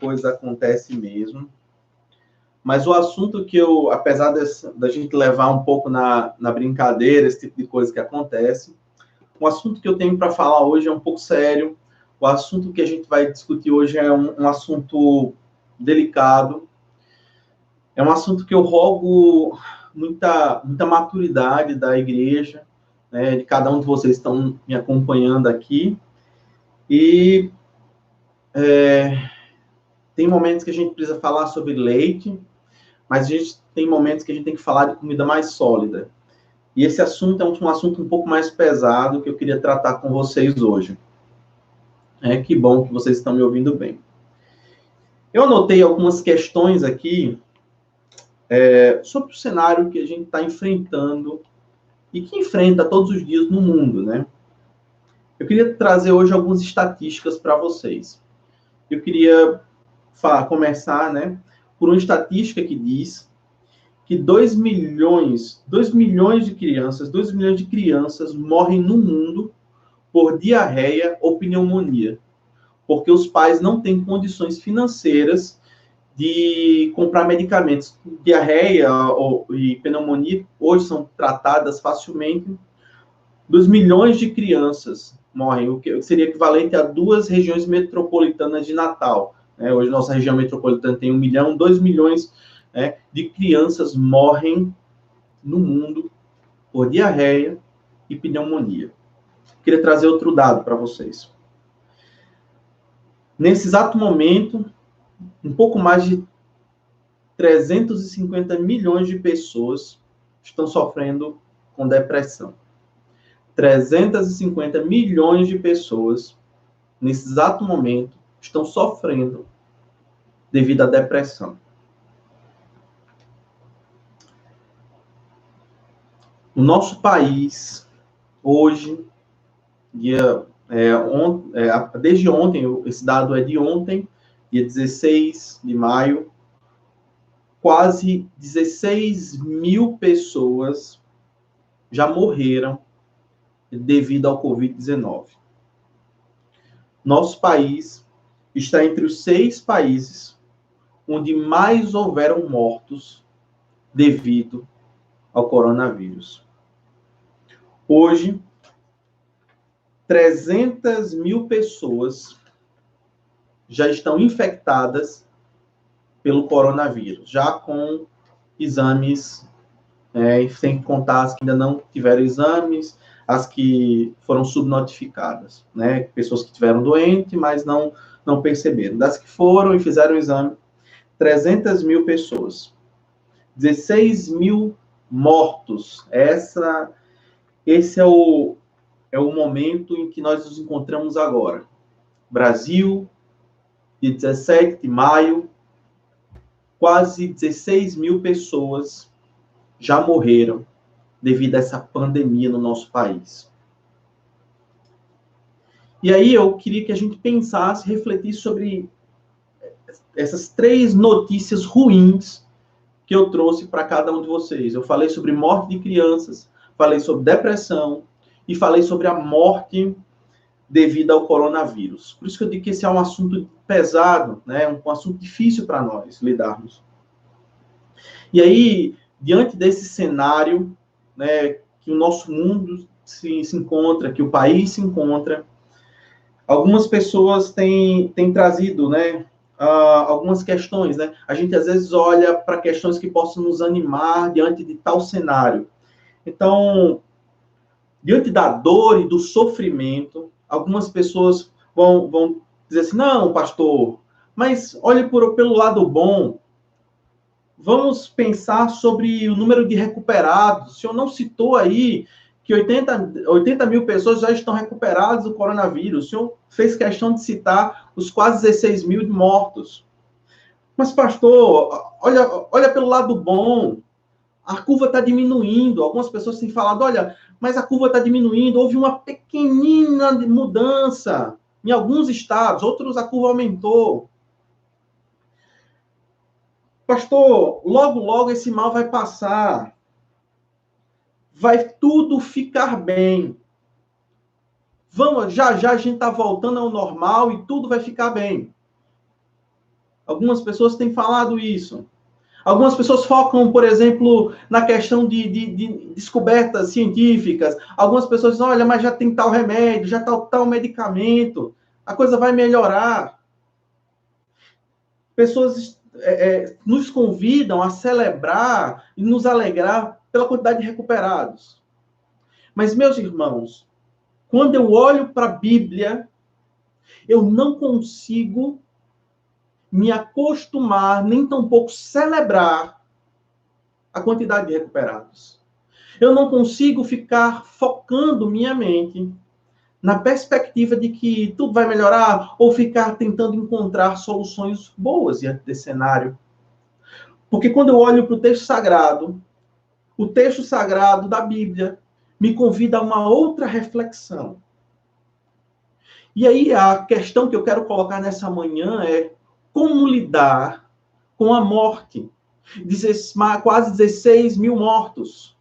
coisa acontece mesmo. Mas o assunto que eu, apesar da gente levar um pouco na brincadeira, esse tipo de coisa que acontece, o assunto que eu tenho para falar hoje é um pouco sério. O assunto que a gente vai discutir hoje é um assunto delicado. É um assunto que eu rogo muita maturidade da igreja, né, de cada um de vocês que estão me acompanhando aqui. E tem momentos que a gente precisa falar sobre leite, mas a gente tem momentos que a gente tem que falar de comida mais sólida. E esse assunto é um assunto um pouco mais pesado que eu queria tratar com vocês hoje. Que bom que vocês estão me ouvindo bem. Eu anotei algumas questões aqui sobre o cenário que a gente está enfrentando e que enfrenta todos os dias no mundo, né? Eu queria trazer hoje algumas estatísticas para vocês. Eu queria começar, né, por uma estatística que diz que 2 milhões de crianças morrem no mundo por diarreia ou pneumonia, porque os pais não têm condições financeiras de comprar medicamentos. Diarreia e pneumonia hoje são tratadas facilmente. 2 milhões de crianças morrem, o que seria equivalente a 2 regiões metropolitanas de Natal. Hoje, nossa região metropolitana tem 1 milhão, 2 milhões de crianças morrem no mundo por diarreia e pneumonia. Queria trazer outro dado para vocês. Nesse exato momento, um pouco mais de 350 milhões de pessoas estão sofrendo com depressão. 350 milhões de pessoas, nesse exato momento, estão sofrendo devido à depressão. No nosso país, hoje, desde ontem, esse dado é de ontem, dia 16 de maio, quase 16 mil pessoas já morreram devido ao Covid-19. Nosso país está entre os 6 países onde mais houveram mortos devido ao coronavírus. Hoje, 300 mil pessoas já estão infectadas pelo coronavírus, já com exames, sem contar as que ainda não tiveram exames, as que foram subnotificadas, pessoas que estiveram doentes, mas não perceberam. Das que foram e fizeram o exame, 300 mil pessoas. 16 mil mortos. Esse é o momento em que nós nos encontramos agora. Brasil, de 17 de maio, quase 16 mil pessoas já morreram devido a essa pandemia no nosso país. E aí eu queria que a gente pensasse, refletisse sobre essas 3 notícias ruins que eu trouxe para cada um de vocês. Eu falei sobre morte de crianças, falei sobre depressão e falei sobre a morte devido ao coronavírus. Por isso que eu digo que esse é um assunto pesado, um assunto difícil para nós lidarmos. E aí, diante desse cenário, que o nosso mundo se encontra, que o país se encontra, algumas pessoas têm trazido, algumas questões, A gente, às vezes, olha para questões que possam nos animar diante de tal cenário. Então, diante da dor e do sofrimento, algumas pessoas vão dizer assim, não, pastor, mas olhe pelo lado bom. Vamos pensar sobre o número de recuperados. O senhor não citou aí que 80 mil pessoas já estão recuperadas do coronavírus. O senhor fez questão de citar os quase 16 mil mortos. Mas, pastor, olha pelo lado bom. A curva está diminuindo. Algumas pessoas têm falado, olha, mas a curva está diminuindo. Houve uma pequenina mudança em alguns estados. Outros, a curva aumentou. Pastor, logo esse mal vai passar. Vai tudo ficar bem. Já a gente está voltando ao normal e tudo vai ficar bem. Algumas pessoas têm falado isso. Algumas pessoas focam, por exemplo, na questão de descobertas científicas. Algumas pessoas dizem, olha, mas já tem tal remédio, já tal medicamento, a coisa vai melhorar. Pessoas nos convidam a celebrar e nos alegrar pela quantidade de recuperados. Mas, meus irmãos, quando eu olho para a Bíblia, eu não consigo me acostumar, nem tampouco celebrar a quantidade de recuperados. Eu não consigo ficar focando minha mente na perspectiva de que tudo vai melhorar ou ficar tentando encontrar soluções boas diante desse cenário. Porque quando eu olho para o texto sagrado da Bíblia me convida a uma outra reflexão. E aí a questão que eu quero colocar nessa manhã é como lidar com a morte. Quase 16 mil mortos.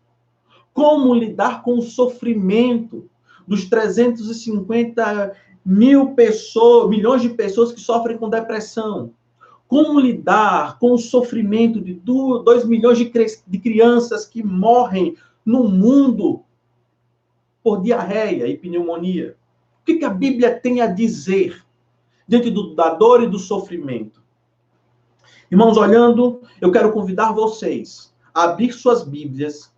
Como lidar com o sofrimento dos 350 milhões de pessoas que sofrem com depressão? Como lidar com o sofrimento de 2 milhões de crianças que morrem no mundo por diarreia e pneumonia? O que a Bíblia tem a dizer diante da dor e do sofrimento? Irmãos, olhando, eu quero convidar vocês a abrir suas Bíblias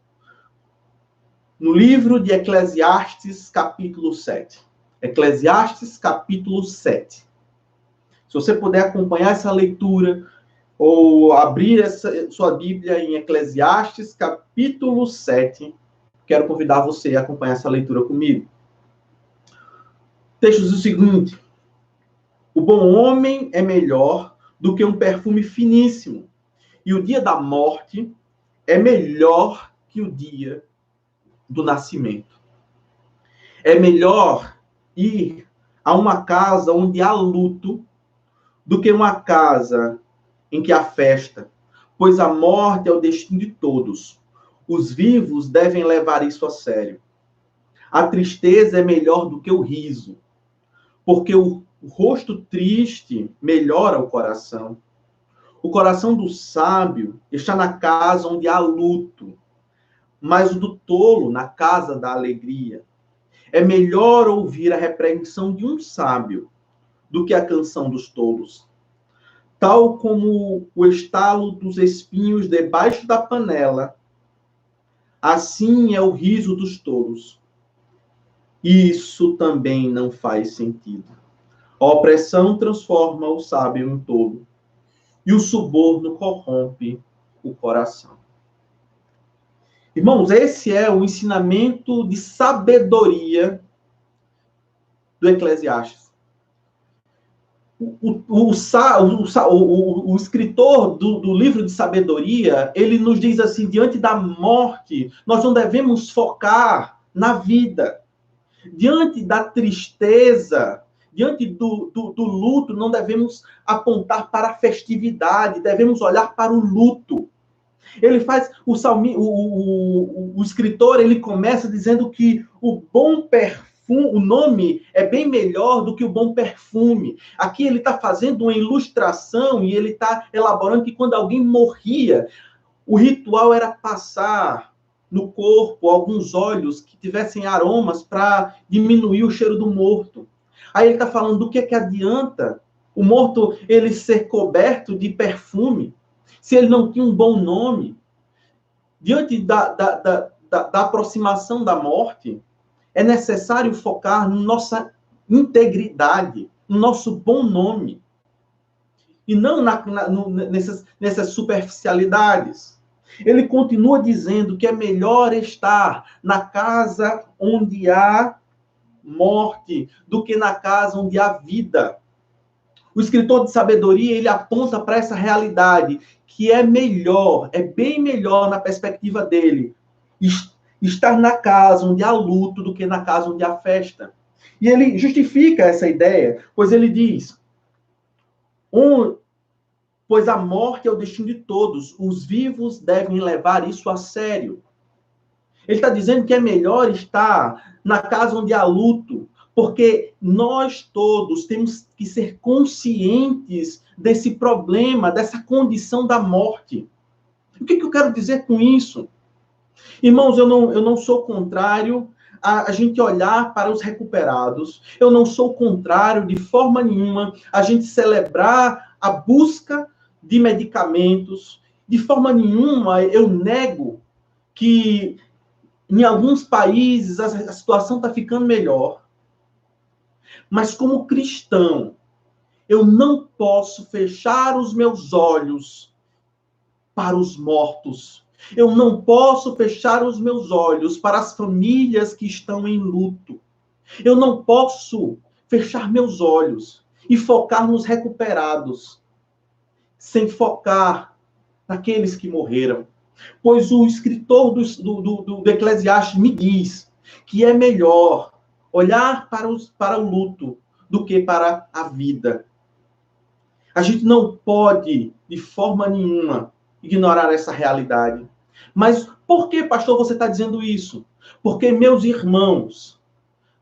no livro de Eclesiastes, capítulo 7. Eclesiastes, capítulo 7. Se você puder acompanhar essa leitura, ou abrir sua Bíblia em Eclesiastes, capítulo 7, quero convidar você a acompanhar essa leitura comigo. O texto diz o seguinte: o bom homem é melhor do que um perfume finíssimo, e o dia da morte é melhor que o dia do nascimento. É melhor ir a uma casa onde há luto do que uma casa em que há festa, pois a morte é o destino de todos. Os vivos devem levar isso a sério. A tristeza é melhor do que o riso, porque o rosto triste melhora o coração. O coração do sábio está na casa onde há luto, mas o do tolo na casa da alegria. É melhor ouvir a repreensão de um sábio do que a canção dos tolos. Tal como o estalo dos espinhos debaixo da panela, assim é o riso dos tolos. Isso também não faz sentido. A opressão transforma o sábio em tolo, e o suborno corrompe o coração. Irmãos, esse é o ensinamento de sabedoria do Eclesiastes. O escritor do livro de sabedoria, ele nos diz assim, diante da morte, nós não devemos focar na vida. Diante da tristeza, diante do luto, não devemos apontar para a festividade, devemos olhar para o luto. Ele faz, o escritor, ele começa dizendo que o bom perfume, o nome é bem melhor do que o bom perfume. Aqui ele está fazendo uma ilustração e ele está elaborando que quando alguém morria, o ritual era passar no corpo alguns óleos que tivessem aromas para diminuir o cheiro do morto. Aí ele está falando do que adianta o morto ele ser coberto de perfume, se ele não tinha um bom nome. Diante da aproximação da morte, é necessário focar na nossa integridade, no nosso bom nome, e não nessas superficialidades. Ele continua dizendo que é melhor estar na casa onde há morte do que na casa onde há vida. O escritor de sabedoria, ele aponta para essa realidade, que é melhor, é bem melhor na perspectiva dele, estar na casa onde há luto do que na casa onde há festa. E ele justifica essa ideia, pois ele diz, pois a morte é o destino de todos, os vivos devem levar isso a sério. Ele está dizendo que é melhor estar na casa onde há luto, porque nós todos temos que ser conscientes desse problema, dessa condição da morte. O que eu quero dizer com isso? Irmãos, eu não sou contrário a gente olhar para os recuperados. Eu não sou contrário, de forma nenhuma, a gente celebrar a busca de medicamentos. De forma nenhuma, eu nego que em alguns países a situação está ficando melhor. Mas como cristão, eu não posso fechar os meus olhos para os mortos. Eu não posso fechar os meus olhos para as famílias que estão em luto. Eu não posso fechar meus olhos e focar nos recuperados, sem focar naqueles que morreram. Pois o escritor do Eclesiastes me diz que é melhor olhar para o luto do que para a vida. A gente não pode, de forma nenhuma, ignorar essa realidade. Mas por que, pastor, você está dizendo isso? Porque, meus irmãos,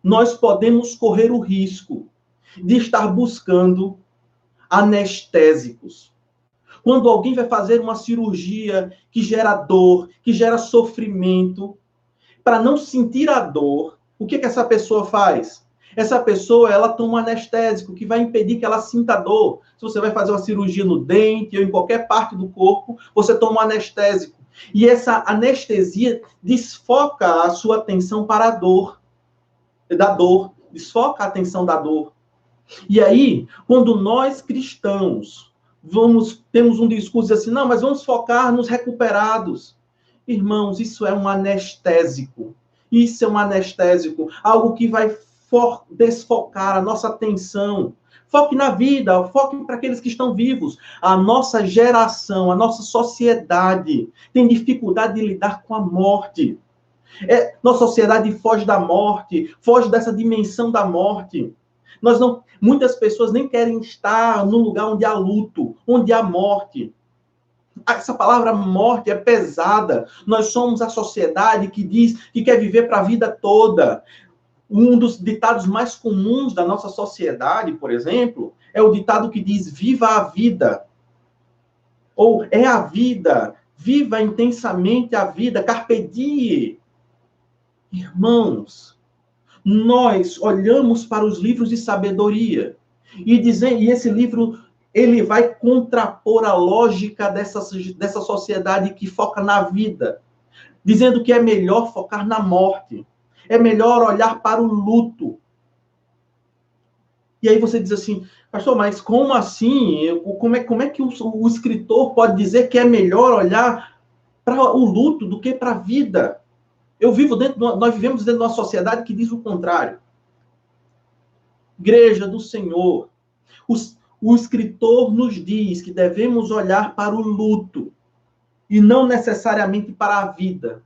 nós podemos correr o risco de estar buscando anestésicos. Quando alguém vai fazer uma cirurgia que gera dor, que gera sofrimento, para não sentir a dor, o que essa pessoa faz? Essa pessoa, ela toma um anestésico que vai impedir que ela sinta dor. Se você vai fazer uma cirurgia no dente ou em qualquer parte do corpo, você toma um anestésico. E essa anestesia desfoca a sua atenção para a dor, desfoca a atenção da dor. E aí, quando nós cristãos temos um discurso assim, não, mas vamos focar nos recuperados. Irmãos, isso é um anestésico. Isso é um anestésico, algo que vai desfocar a nossa atenção. Foque na vida, foque para aqueles que estão vivos. A nossa geração, a nossa sociedade tem dificuldade de lidar com a morte. Nossa sociedade foge da morte, foge dessa dimensão da morte. Muitas pessoas nem querem estar num lugar onde há luto, onde há morte. Essa palavra morte é pesada. Nós somos a sociedade que diz que quer viver para a vida toda. Um dos ditados mais comuns da nossa sociedade, por exemplo, é o ditado que diz: viva a vida. Ou é a vida, viva intensamente a vida, carpe diem. Irmãos, nós olhamos para os livros de sabedoria e esse livro ele vai contrapor a lógica dessa sociedade que foca na vida, dizendo que é melhor focar na morte. É melhor olhar para o luto. E aí você diz assim, pastor, mas como assim? Como é que o escritor pode dizer que é melhor olhar para o luto do que para a vida? Nós vivemos dentro de uma sociedade que diz o contrário. Igreja do Senhor, o escritor nos diz que devemos olhar para o luto e não necessariamente para a vida,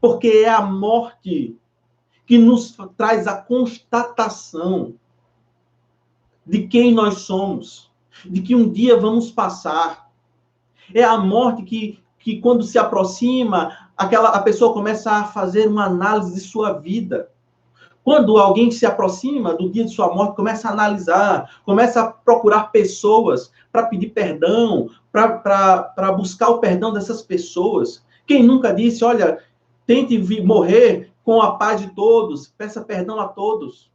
porque é a morte que nos traz a constatação de quem nós somos, de que um dia vamos passar. É a morte que quando se aproxima, a pessoa começa a fazer uma análise de sua vida. Quando alguém se aproxima do dia de sua morte, começa a analisar, começa a procurar pessoas para pedir perdão, para buscar o perdão dessas pessoas. Quem nunca disse, olha, tente morrer com a paz de todos, peça perdão a todos.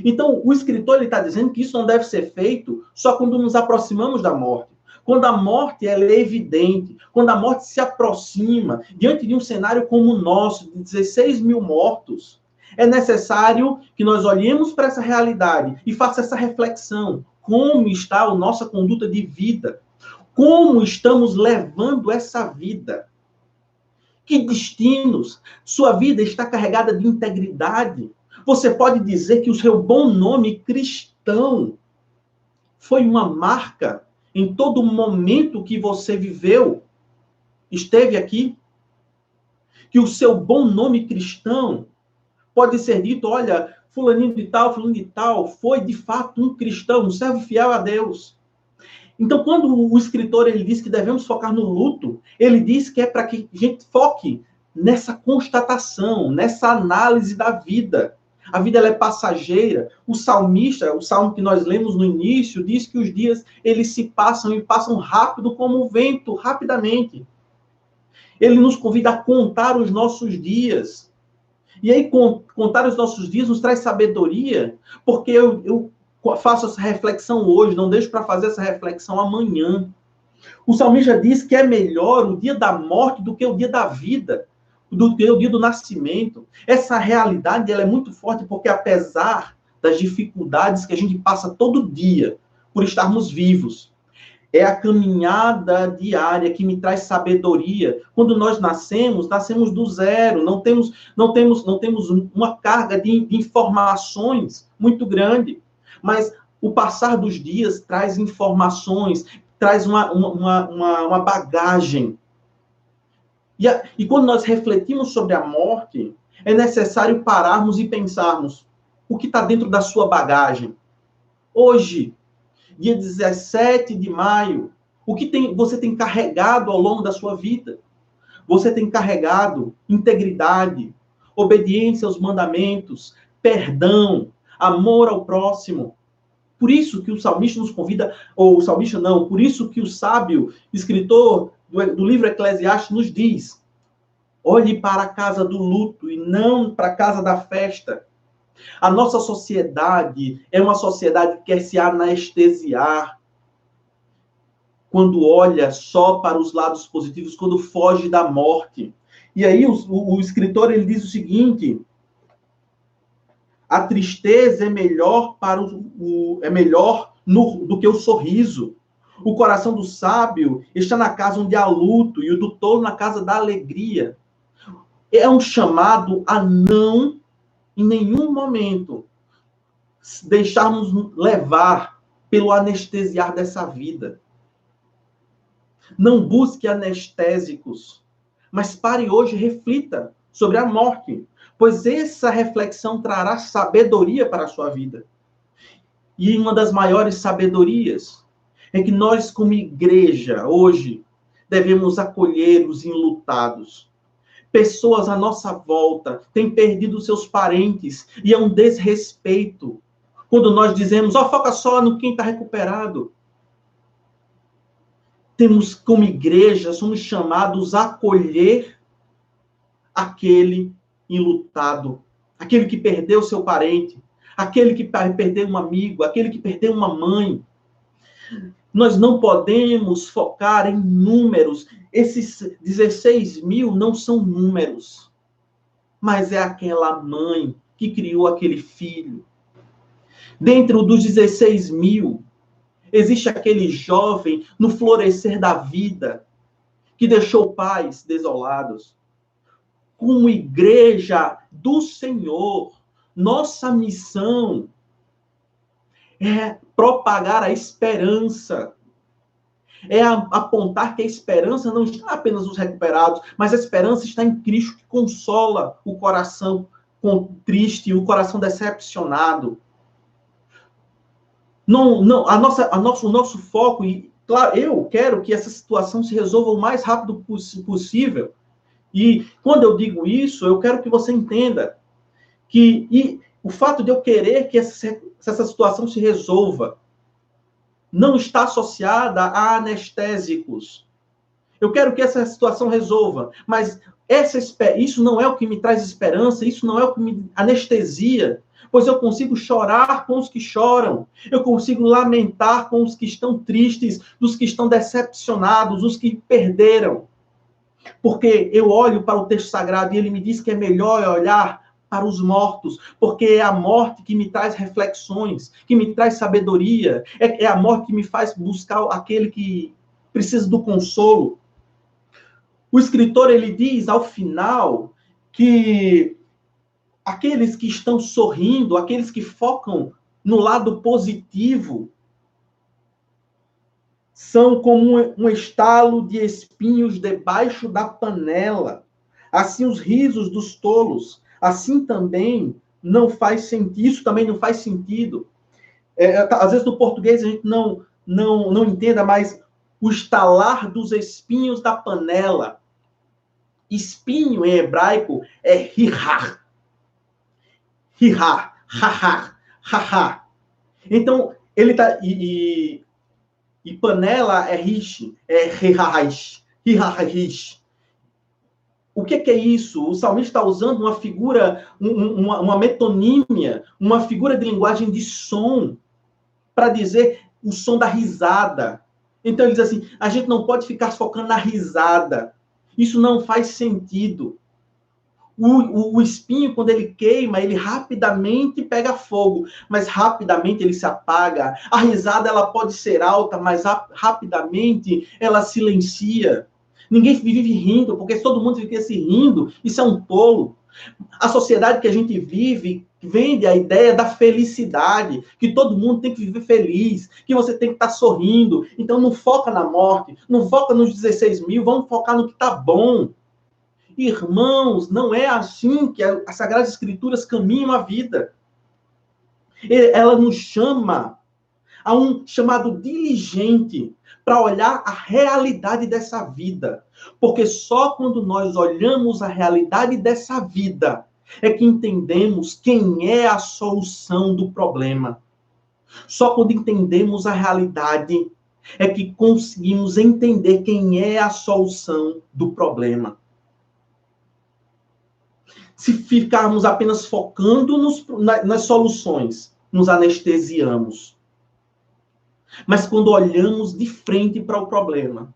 Então, o escritor está dizendo que isso não deve ser feito só quando nos aproximamos da morte. Quando a morte ela é evidente, quando a morte se aproxima, diante de um cenário como o nosso, de 16 mil mortos, é necessário que nós olhemos para essa realidade e faça essa reflexão. Como está a nossa conduta de vida? Como estamos levando essa vida? Que destinos? Sua vida está carregada de integridade? Você pode dizer que o seu bom nome cristão foi uma marca em todo momento que você viveu, esteve aqui? Que o seu bom nome cristão pode ser dito, olha, fulano de tal, foi de fato um cristão, um servo fiel a Deus. Então, quando o escritor ele diz que devemos focar no luto, ele diz que é para que a gente foque nessa constatação, nessa análise da vida. A vida ela é passageira. O salmista, o salmo que nós lemos no início, diz que os dias eles se passam e passam rápido como o vento, rapidamente. Ele nos convida a contar os nossos dias. E aí, contar os nossos dias nos traz sabedoria, porque eu faço essa reflexão hoje, não deixo para fazer essa reflexão amanhã. O salmista diz que é melhor o dia da morte do que o dia da vida, do que o dia do nascimento. Essa realidade ela é muito forte, porque apesar das dificuldades que a gente passa todo dia por estarmos vivos, é a caminhada diária que me traz sabedoria. Quando nós nascemos do zero, não temos uma carga de informações muito grande. Mas o passar dos dias traz informações, traz uma bagagem. E quando nós refletimos sobre a morte, é necessário pararmos e pensarmos o que está dentro da sua bagagem. Hoje, dia 17 de maio, o que você tem carregado ao longo da sua vida? Você tem carregado integridade, obediência aos mandamentos, perdão, amor ao próximo. Por isso que o salmista nos convida, ou o salmista não, por isso que o sábio escritor do livro Eclesiastes nos diz: olhe para a casa do luto e não para a casa da festa. A nossa sociedade é uma sociedade que quer se anestesiar quando olha só para os lados positivos, quando foge da morte. E aí o escritor ele diz o seguinte: a tristeza é melhor do que o sorriso. O coração do sábio está na casa onde há luto e o do tolo na casa da alegria. É um chamado a não, em nenhum momento, deixarmos levar pelo anestesiar dessa vida. Não busque anestésicos, mas pare hoje e reflita sobre a morte, pois essa reflexão trará sabedoria para a sua vida. E uma das maiores sabedorias é que nós, como igreja, hoje, devemos acolher os enlutados. Pessoas à nossa volta têm perdido seus parentes e é um desrespeito quando nós dizemos, foca só no quem está recuperado. Temos, como igreja, somos chamados a acolher aquele enlutado, aquele que perdeu seu parente, aquele que perdeu um amigo, aquele que perdeu uma mãe. Nós não podemos focar em números. Esses 16 mil não são números, mas é aquela mãe que criou aquele filho. Dentro dos 16 mil, existe aquele jovem no florescer da vida, que deixou pais desolados. Como igreja do Senhor, nossa missão é propagar a esperança. É apontar que a esperança não está apenas nos recuperados, mas a esperança está em Cristo, que consola o coração triste, o coração decepcionado. O nosso foco, e claro, eu quero que essa situação se resolva o mais rápido possível. E quando eu digo isso, eu quero que você entenda que o fato de eu querer que essa situação se resolva não está associada a anestésicos. Eu quero que essa situação resolva, mas isso não é o que me traz esperança, isso não é o que me anestesia, pois eu consigo chorar com os que choram, eu consigo lamentar com os que estão tristes, dos que estão decepcionados, os que perderam. Porque eu olho para o texto sagrado e ele me diz que é melhor olhar para os mortos, porque é a morte que me traz reflexões, que me traz sabedoria, é a morte que me faz buscar aquele que precisa do consolo. O escritor, ele diz ao final que aqueles que estão sorrindo, aqueles que focam no lado positivo, são como um estalo de espinhos debaixo da panela. Assim os risos dos tolos, assim também não faz sentido, isso também não faz sentido. Às vezes no português a gente não entenda, mas o estalar dos espinhos da panela. Espinho em hebraico é hirar. Hi-ha, ha-ha, ha-ha. Então, ele tá... E panela é riche, é hi-ha-ha-ish, hi-ha-ha-ish. O que é isso? O salmista está usando uma figura, uma metonímia, uma figura de linguagem de som, para dizer o som da risada. Então ele diz assim, a gente não pode ficar focando na risada. Isso não faz sentido. O espinho, quando ele queima, ele rapidamente pega fogo, mas rapidamente ele se apaga. A risada, ela pode ser alta, mas rapidamente ela silencia. Ninguém vive rindo, porque se todo mundo fica se rindo, isso é um tolo. A sociedade que a gente vive vende a ideia da felicidade, que todo mundo tem que viver feliz, que você tem que estar sorrindo. Então não foca na morte, não foca nos 16 mil, vamos focar no que está bom. Irmãos, não é assim que as Sagradas Escrituras caminham a vida. Ela nos chama a um chamado diligente para olhar a realidade dessa vida. Porque só quando nós olhamos a realidade dessa vida é que entendemos quem é a solução do problema. Só quando entendemos a realidade é que conseguimos entender quem é a solução do problema. Se ficarmos apenas focando nas soluções, nos anestesiamos. Mas quando olhamos de frente para o problema,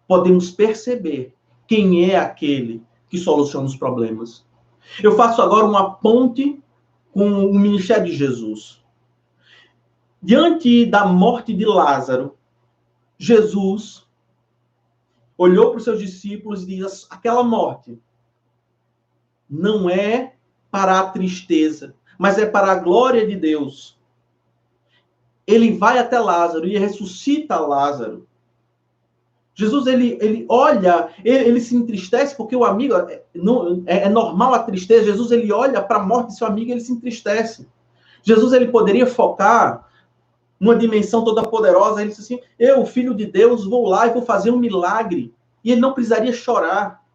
podemos perceber quem é aquele que soluciona os problemas. Eu faço agora uma ponte com o ministério de Jesus. Diante da morte de Lázaro, Jesus olhou para os seus discípulos e disse, aquela morte não é para a tristeza, mas é para a glória de Deus. Ele vai até Lázaro e ressuscita Lázaro. Jesus, ele olha, ele se entristece porque o amigo, é normal a tristeza. Jesus, ele olha para a morte de seu amigo e ele se entristece. Jesus, ele poderia focar numa dimensão toda poderosa. Ele disse assim, eu, filho de Deus, vou lá e vou fazer um milagre. E ele não precisaria chorar.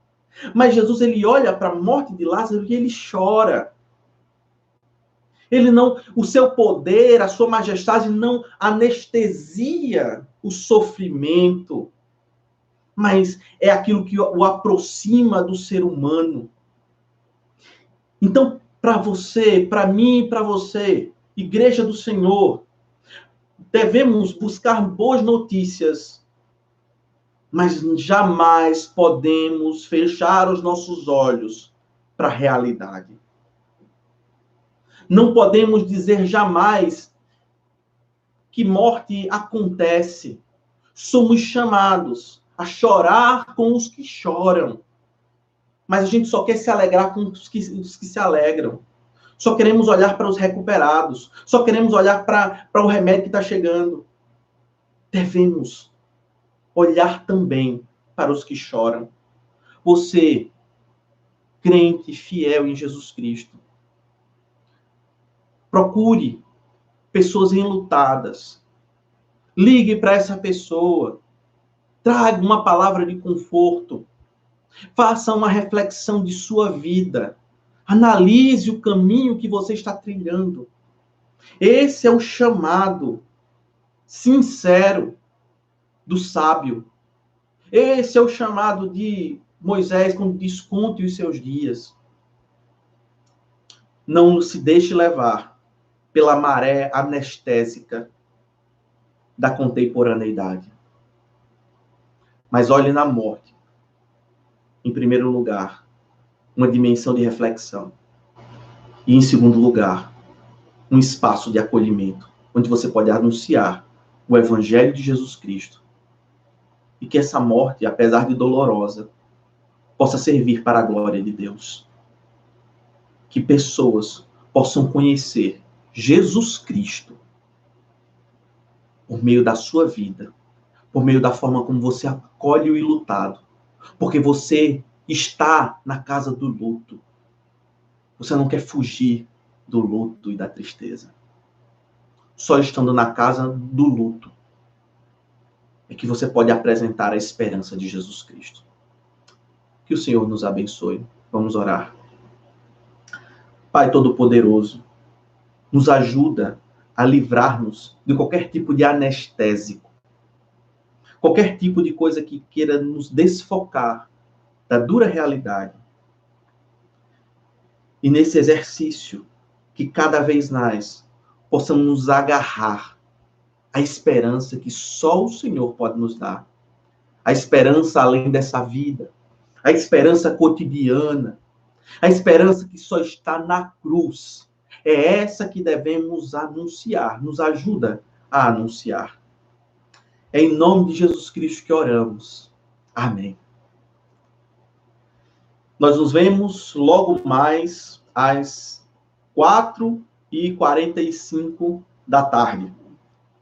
Mas Jesus, ele olha para a morte de Lázaro e ele chora. Ele não, o seu poder, a sua majestade não anestesia o sofrimento, mas é aquilo que o aproxima do ser humano. Então, para você, para mim, para você, Igreja do Senhor, devemos buscar boas notícias, mas jamais podemos fechar os nossos olhos para a realidade. Não podemos dizer jamais que morte acontece. Somos chamados a chorar com os que choram. Mas a gente só quer se alegrar com os que se alegram. Só queremos olhar para os recuperados. Só queremos olhar para o remédio que está chegando. Devemos olhar também para os que choram. Você, crente fiel em Jesus Cristo, procure pessoas enlutadas. Ligue para essa pessoa. Traga uma palavra de conforto. Faça uma reflexão de sua vida. Analise o caminho que você está trilhando. Esse é o chamado sincero do sábio. Esse é o chamado de Moisés quando diz: conte os seus dias. Não se deixe levar pela maré anestésica da contemporaneidade. Mas olhe na morte, em primeiro lugar, uma dimensão de reflexão. E, em segundo lugar, um espaço de acolhimento, onde você pode anunciar o Evangelho de Jesus Cristo. E que essa morte, apesar de dolorosa, possa servir para a glória de Deus. Que pessoas possam conhecer Jesus Cristo por meio da sua vida, por meio da forma como você acolhe o enlutado, porque você está na casa do luto. Você não quer fugir do luto e da tristeza. Só estando na casa do luto é que você pode apresentar a esperança de Jesus Cristo. Que o Senhor nos abençoe. Vamos orar. Pai Todo-Poderoso, nos ajuda a livrar-nos de qualquer tipo de anestésico, qualquer tipo de coisa que queira nos desfocar da dura realidade. E nesse exercício, que cada vez mais possamos nos agarrar à esperança que só o Senhor pode nos dar. A esperança além dessa vida, a esperança cotidiana, a esperança que só está na cruz. É essa que devemos anunciar, nos ajuda a anunciar. É em nome de Jesus Cristo que oramos. Amém. Nós nos vemos logo mais às 4h45 da tarde.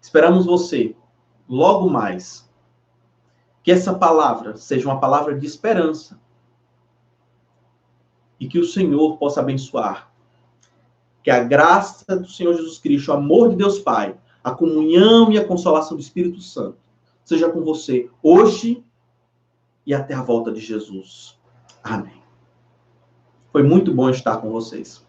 Esperamos você logo mais. Que essa palavra seja uma palavra de esperança e que o Senhor possa abençoar. Que a graça do Senhor Jesus Cristo, o amor de Deus Pai, a comunhão e a consolação do Espírito Santo seja com você hoje e até a volta de Jesus. Amém. Foi muito bom estar com vocês.